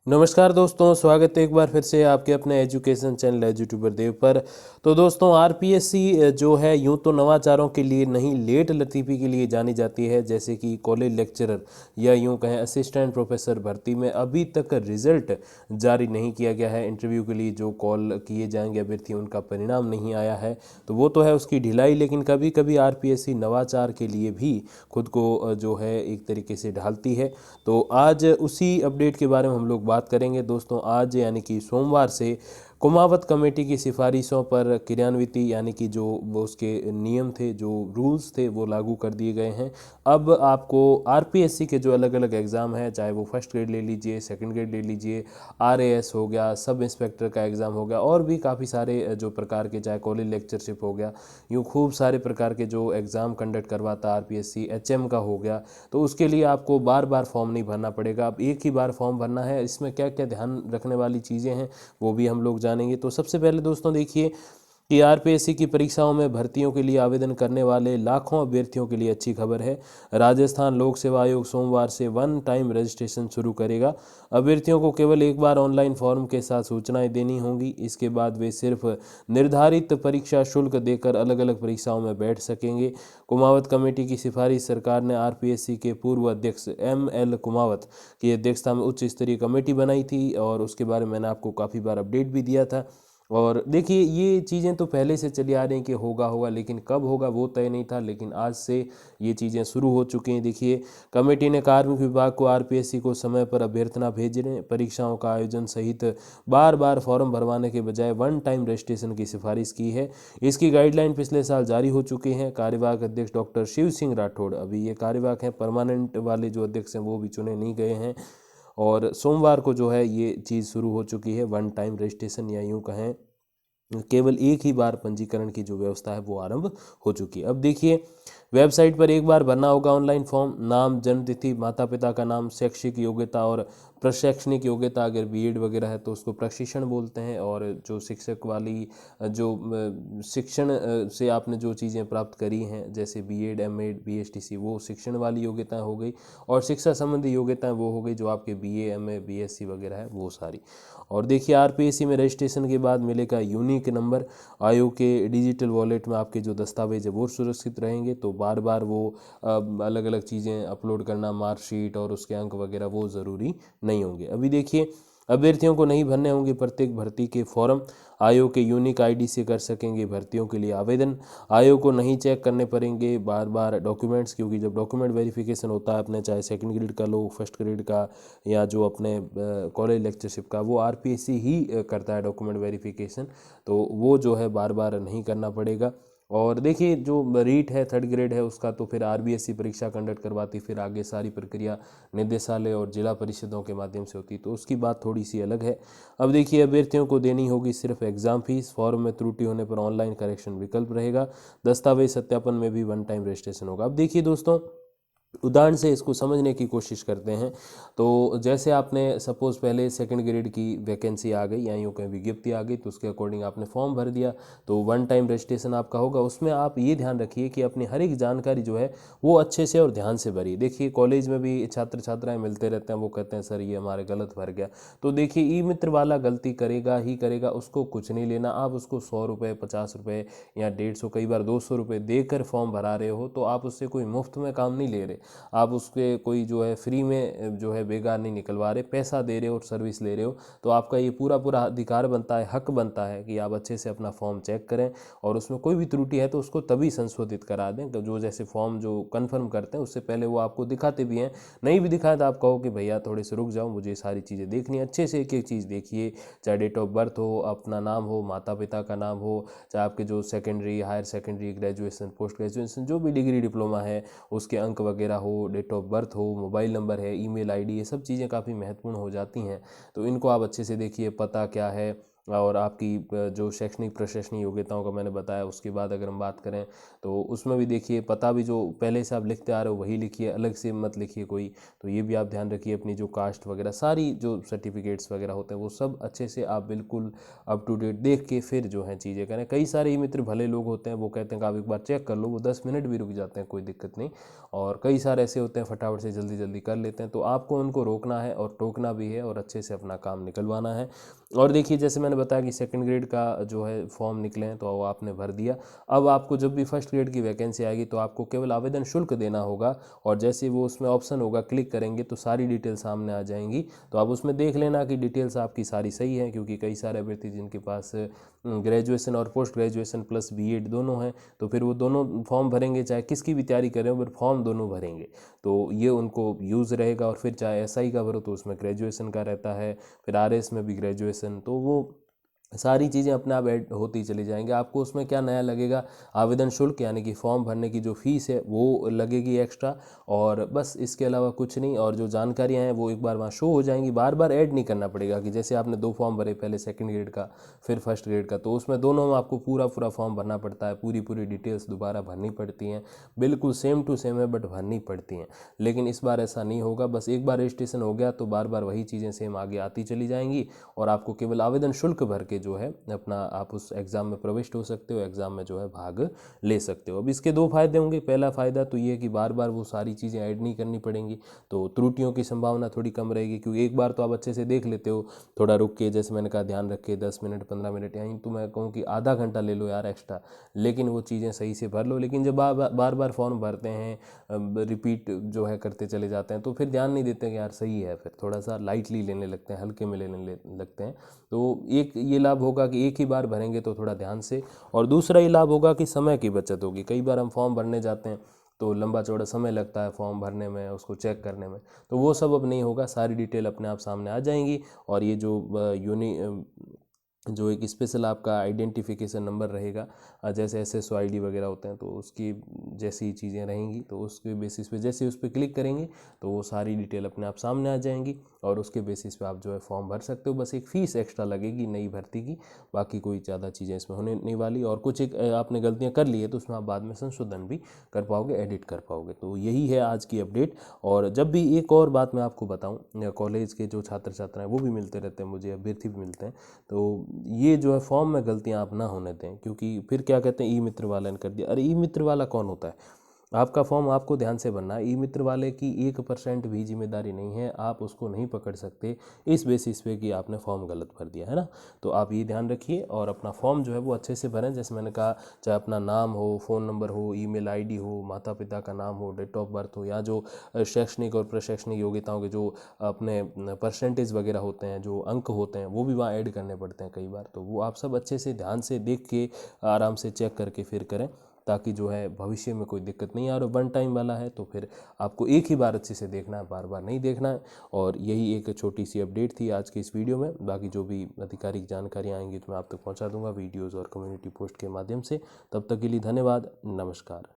नमस्कार दोस्तों, स्वागत है एक बार फिर से आपके अपने एजुकेशन चैनल एजुट्यूबर देव पर। तो दोस्तों आरपीएससी जो है यूं तो नवाचारों के लिए नहीं, लेट लतीफ़ी के लिए जानी जाती है। जैसे कि कॉलेज लेक्चरर या यूं कहें असिस्टेंट प्रोफेसर भर्ती में अभी तक रिजल्ट जारी नहीं किया गया है। इंटरव्यू के लिए जो कॉल किए जाएंगे अभ्यर्थी, उनका परिणाम नहीं आया है, तो वो तो है उसकी ढिलाई। लेकिन कभी कभी आरपीएससी नवाचार के लिए भी खुद को जो है एक तरीके से ढालती है। तो आज उसी अपडेट के बारे में हम लोग बात करेंगे दोस्तों। आज यानी कि सोमवार से कुमावत कमेटी की सिफारिशों पर क्रियान्विति यानी कि जो वो उसके नियम थे, जो रूल्स थे, वो लागू कर दिए गए हैं। अब आपको आरपीएससी के जो अलग अलग एग्ज़ाम है, चाहे वो फर्स्ट ग्रेड ले लीजिए, सेकंड ग्रेड ले लीजिए, आरएएस हो गया, सब इंस्पेक्टर का एग्ज़ाम हो गया, और भी काफ़ी सारे जो प्रकार के, चाहे कॉलेज लेक्चरशिप हो गया, यूँ खूब सारे प्रकार के जो एग्ज़ाम कंडक्ट करवाता आरपीएससी, एचएम का हो गया, तो उसके लिए आपको बार बार फॉर्म नहीं भरना पड़ेगा। अब एक ही बार फॉर्म भरना है। इसमें क्या क्या ध्यान रखने वाली चीज़ें हैं वो भी हम लोग जानेंगे। तो सबसे पहले दोस्तों देखिए कि आरपीएससी की परीक्षाओं में भर्तियों के लिए आवेदन करने वाले लाखों अभ्यर्थियों के लिए अच्छी खबर है। राजस्थान लोक सेवा आयोग सोमवार से वन टाइम रजिस्ट्रेशन शुरू करेगा। अभ्यर्थियों को केवल एक बार ऑनलाइन फॉर्म के साथ सूचनाएं देनी होंगी। इसके बाद वे सिर्फ निर्धारित परीक्षा शुल्क देकर अलग अलग परीक्षाओं में बैठ सकेंगे। कुमावत कमेटी की सिफारिश सरकार ने आरपीएससी के पूर्व अध्यक्ष एम एल कुमावत की अध्यक्षता में उच्च स्तरीय कमेटी बनाई थी, और उसके बारे में मैंने आपको काफ़ी बार अपडेट भी दिया था। और देखिए ये चीज़ें तो पहले से चली आ रही हैं कि होगा होगा, लेकिन कब होगा वो तय नहीं था। लेकिन आज से ये चीज़ें शुरू हो चुकी हैं। देखिए, कमेटी ने कार्मिक विभाग को आरपीएससी को समय पर अभ्यर्थना भेजने, परीक्षाओं का आयोजन सहित बार बार फॉर्म भरवाने के बजाय वन टाइम रजिस्ट्रेशन की सिफारिश की है। इसकी गाइडलाइन पिछले साल जारी हो चुकी हैं। कार्यवाहक अध्यक्ष डॉक्टर शिव सिंह राठौड़, अभी ये कार्यवाहक हैं, परमानेंट वाले जो अध्यक्ष हैं वो भी चुने नहीं गए हैं। और सोमवार को जो है ये चीज़ शुरू हो चुकी है, वन टाइम रजिस्ट्रेशन, या यूँ कहें केवल एक ही बार पंजीकरण की जो व्यवस्था है वो आरंभ हो चुकी है। अब देखिए, वेबसाइट पर एक बार भरना होगा ऑनलाइन फॉर्म। नाम, जन्म तिथि, माता पिता का नाम, शैक्षिक योग्यता और प्रशैक्षणिक योग्यता, अगर बीएड वगैरह है तो उसको प्रशिक्षण बोलते हैं। और जो शिक्षक वाली जो शिक्षण से आपने जो चीज़ें प्राप्त करी हैं, जैसे बीएड, एमएड, बीएसटीसी, वो शिक्षण वाली योग्यताएं हो गई। और शिक्षा संबंधी योग्यताएं वो हो गई जो आपके बीए, एमए, बीएससी वगैरह है, वो सारी। और देखिए, आरपीएससी में रजिस्ट्रेशन के बाद मिलेगा यूनिक नंबर। आयोग के डिजिटल वॉलेट में आपके जो दस्तावेज है वो सुरक्षित रहेंगे। तो बार बार वो अलग अलग चीज़ें अपलोड करना, मार्कशीट और उसके अंक वगैरह, वो ज़रूरी नहीं होंगे। अभी देखिए, अभ्यर्थियों को नहीं भरने होंगे प्रत्येक भर्ती के फॉर्म। आयोग के यूनिक आईडी से कर सकेंगे भर्तियों के लिए आवेदन। आयोग को नहीं चेक करने पड़ेंगे बार बार डॉक्यूमेंट्स, क्योंकि जब डॉक्यूमेंट वेरिफिकेशन होता है अपने, चाहे सेकंड ग्रेड का लो, फर्स्ट ग्रेड का, या जो अपने कॉलेज लेक्चरशिप का, वो आरपीएससी ही करता है डॉक्यूमेंट वेरिफिकेशन। तो वो जो है बार बार नहीं करना पड़ेगा। और देखिए, जो रीट है, थर्ड ग्रेड है, उसका तो फिर आरबीएससी परीक्षा कंडक्ट करवाती, फिर आगे सारी प्रक्रिया निदेशालय और जिला परिषदों के माध्यम से होती, तो उसकी बात थोड़ी सी अलग है। अब देखिए, अभ्यर्थियों को देनी होगी सिर्फ एग्जाम फीस। फॉर्म में त्रुटि होने पर ऑनलाइन करेक्शन विकल्प रहेगा। दस्तावेज सत्यापन में भी वन टाइम रजिस्ट्रेशन होगा। अब देखिए दोस्तों, उदाहरण से इसको समझने की कोशिश करते हैं। तो जैसे आपने सपोज पहले सेकंड ग्रेड की वैकेंसी आ गई, या यूँ कहीं विज्ञप्ति आ गई, तो उसके अकॉर्डिंग आपने फॉर्म भर दिया, तो वन टाइम रजिस्ट्रेशन आपका होगा। उसमें आप ये ध्यान रखिए कि अपनी हर एक जानकारी जो है वो अच्छे से और ध्यान से भरिए। देखिए, कॉलेज में भी छात्र छात्राएं मिलते रहते हैं, वो कहते हैं सर ये हमारे गलत भर गया। तो देखिए, ई मित्र वाला गलती करेगा ही करेगा, उसको कुछ नहीं लेना। आप उसको 100 रुपये, 50 रुपये या 150, कई बार 200 रुपये देकर फॉर्म भरा रहे हो, तो आप उससे कोई मुफ्त में काम नहीं ले रहे। आप उसके कोई जो है फ्री में जो है बेकार नहीं निकलवा रहे, पैसा दे रहे हो और सर्विस ले रहे हो। तो आपका ये पूरा पूरा अधिकार बनता है, हक बनता है कि आप अच्छे से अपना फॉर्म चेक करें, और उसमें कोई भी त्रुटि है तो उसको तभी संशोधित करा दें। जो जैसे फॉर्म जो कन्फर्म करते हैं उससे पहले वो आपको दिखाते भी हैं। नहीं भी दिखाए तो आप कहो कि भैया थोड़े से रुक जाओ, मुझे सारी चीज़ें देखनी है। अच्छे से एक एक चीज़ देखिए, चाहे डेट ऑफ बर्थ हो, अपना नाम हो, माता पिता का नाम हो, चाहे आपके जो secondary, higher secondary, graduation, post graduation, जो भी डिग्री डिप्लोमा है उसके अंक वगैरह हो, डेट ऑफ बर्थ हो, मोबाइल नंबर है, ईमेल आईडी, ये सब चीज़ें काफ़ी महत्वपूर्ण हो जाती हैं। तो इनको आप अच्छे से देखिए, पता क्या है, और आपकी जो शैक्षणिक प्रशासनिक योग्यताओं का मैंने बताया, उसके बाद अगर हम बात करें तो उसमें भी देखिए पता भी जो पहले से आप लिखते आ रहे हो वही लिखिए, अलग से मत लिखिए कोई। तो ये भी आप ध्यान रखिए, अपनी जो कास्ट वगैरह सारी जो सर्टिफिकेट्स वगैरह होते हैं वो सब अच्छे से आप बिल्कुल अप टू डेट देख के फिर जो है चीज़ें करें। कई सारे ई मित्र भले लोग होते हैं, वो कहते हैं कि आप एक बार चेक कर लो, वो 10 मिनट भी रुक जाते हैं, कोई दिक्कत नहीं। और कई सारे ऐसे होते हैं फटाफट से जल्दी जल्दी कर लेते हैं, तो आपको उनको रोकना है और टोकना भी है और अच्छे से अपना काम निकलवाना है। और देखिए जैसे मैंने बताया कि सेकंड ग्रेड का जो है फॉर्म निकले हैं, तो वो आपने भर दिया। अब आपको जब भी फर्स्ट ग्रेड की वैकेंसी आएगी तो आपको केवल आवेदन शुल्क देना होगा, और जैसे वो उसमें ऑप्शन होगा क्लिक करेंगे तो सारी डिटेल सामने आ जाएंगी। तो आप उसमें देख लेना कि डिटेल्स आपकी सारी सही है, क्योंकि कई सारे अभ्यर्थी जिनके पास ग्रेजुएशन और पोस्ट ग्रेजुएशन प्लस बीएड दोनों हैं, तो फिर वो दोनों फॉर्म भरेंगे, चाहे किसकी भी तैयारी करें फिर फॉर्म दोनों भरेंगे। तो ये उनको यूज़ रहेगा। और फिर चाहे एसआई का भरो तो उसमें ग्रेजुएशन का रहता है, फिर आरएस में भी ग्रेजुएशन, तो वो सारी चीज़ें अपने आप ऐड होती चली जाएंगी। आपको उसमें क्या नया लगेगा, आवेदन शुल्क यानी कि फॉर्म भरने की जो फीस है वो लगेगी एक्स्ट्रा, और बस इसके अलावा कुछ नहीं। और जो जानकारियां हैं वो एक बार वहाँ शो हो जाएंगी, बार बार ऐड नहीं करना पड़ेगा कि जैसे आपने 2 फॉर्म भरे, पहले सेकंड ग्रेड का फिर फर्स्ट ग्रेड का, तो उसमें दोनों में आपको पूरा पूरा फॉर्म भरना पड़ता है, पूरी पूरी डिटेल्स दोबारा भरनी पड़ती हैं। बिल्कुल सेम टू सेम है बट भरनी पड़ती हैं। लेकिन इस बार ऐसा नहीं होगा, बस एक बार रजिस्ट्रेशन हो गया तो बार बार वही चीज़ें सेम आगे आती चली जाएंगी, और आपको केवल आवेदन शुल्क भर के जो है अपना आप उस एग्ज़ाम में प्रविष्ट हो सकते हो, एग्ज़ाम में जो है भाग ले सकते हो। अब इसके 2 फायदे होंगे। पहला फ़ायदा तो ये है कि बार बार वो सारी चीज़ें ऐड नहीं करनी पड़ेंगी, तो त्रुटियों की संभावना थोड़ी कम रहेगी, क्योंकि एक बार तो आप अच्छे से देख लेते हो, थोड़ा रुक के, जैसे मैंने कहा ध्यान रख के 10 मिनट 15 मिनट, यानी तो मैं कहूँ कि आधा घंटा ले लो यार एक्स्ट्रा, लेकिन वो चीज़ें सही से भर लो। लेकिन जब बार बार फॉर्म भरते हैं, रिपीट जो है करते चले जाते हैं, तो फिर ध्यान नहीं देते कि यार सही है, फिर थोड़ा सा लाइटली लेने लगते हैं, हल्के में लेने लगते हैं। तो एक ये लाभ होगा कि एक ही बार भरेंगे तो थोड़ा ध्यान से, और दूसरा ये लाभ होगा कि समय की बचत होगी। कई बार हम फॉर्म भरने जाते हैं तो लंबा चौड़ा समय लगता है फॉर्म भरने में, उसको चेक करने में, तो वो सब अब नहीं होगा, सारी डिटेल अपने आप सामने आ जाएंगी। और ये जो एक स्पेशल आपका आइडेंटिफिकेशन नंबर रहेगा, जैसे SSO ID वगैरह होते हैं, तो उसकी जैसी चीज़ें रहेंगी, तो उसके बेसिस पे जैसे उस पर क्लिक करेंगे तो वो सारी डिटेल अपने आप सामने आ जाएंगी, और उसके बेसिस पे आप जो है फॉर्म भर सकते हो। बस एक फ़ीस एक्स्ट्रा लगेगी नई भर्ती की, बाकी कोई ज़्यादा चीज़ें इसमें होने नहीं वाली। और कुछ एक आपने गलतियाँ कर ली है तो उसमें आप बाद में संशोधन भी कर पाओगे, एडिट कर पाओगे। तो यही है आज की अपडेट। और जब भी एक और बात मैं आपको बताऊँ, कॉलेज के जो छात्र छात्राएँ वो भी मिलते रहते हैं मुझे, अभ्यर्थी भी मिलते हैं, तो ये जो है फॉर्म में गलतियां आप ना होने दें, क्योंकि फिर क्या कहते हैं ई मित्र वाला ने कर दिया। अरे ई मित्र वाला कौन होता है? आपका फॉर्म आपको ध्यान से भरना है। ई मित्र वाले की 1% भी जिम्मेदारी नहीं है, आप उसको नहीं पकड़ सकते इस बेसिस पे कि आपने फॉर्म गलत भर दिया है ना। तो आप ये ध्यान रखिए और अपना फॉर्म जो है वो अच्छे से भरें। जैसे मैंने कहा, चाहे अपना नाम हो, फ़ोन नंबर हो, ईमेल आईडी हो, माता पिता का नाम हो, डेट ऑफ बर्थ हो, या जो शैक्षणिक और प्रशैक्षणिक योग्यताओं के जो अपने परसेंटेज वगैरह होते हैं, जो अंक होते हैं, वो भी वहाँ ऐड करने पड़ते हैं कई बार। तो वो आप सब अच्छे से ध्यान से देख के आराम से चेक करके फिर करें, ताकि जो है भविष्य में कोई दिक्कत नहीं आ रही। वन टाइम वाला है तो फिर आपको एक ही बार अच्छे से देखना है, बार बार नहीं देखना है। और यही एक छोटी सी अपडेट थी आज की इस वीडियो में। बाकी जो भी आधिकारिक जानकारियाँ आएंगी तो मैं आप तक पहुँचा दूंगा वीडियोज़ और कम्युनिटी पोस्ट के माध्यम से। तब तक के लिए धन्यवाद, नमस्कार।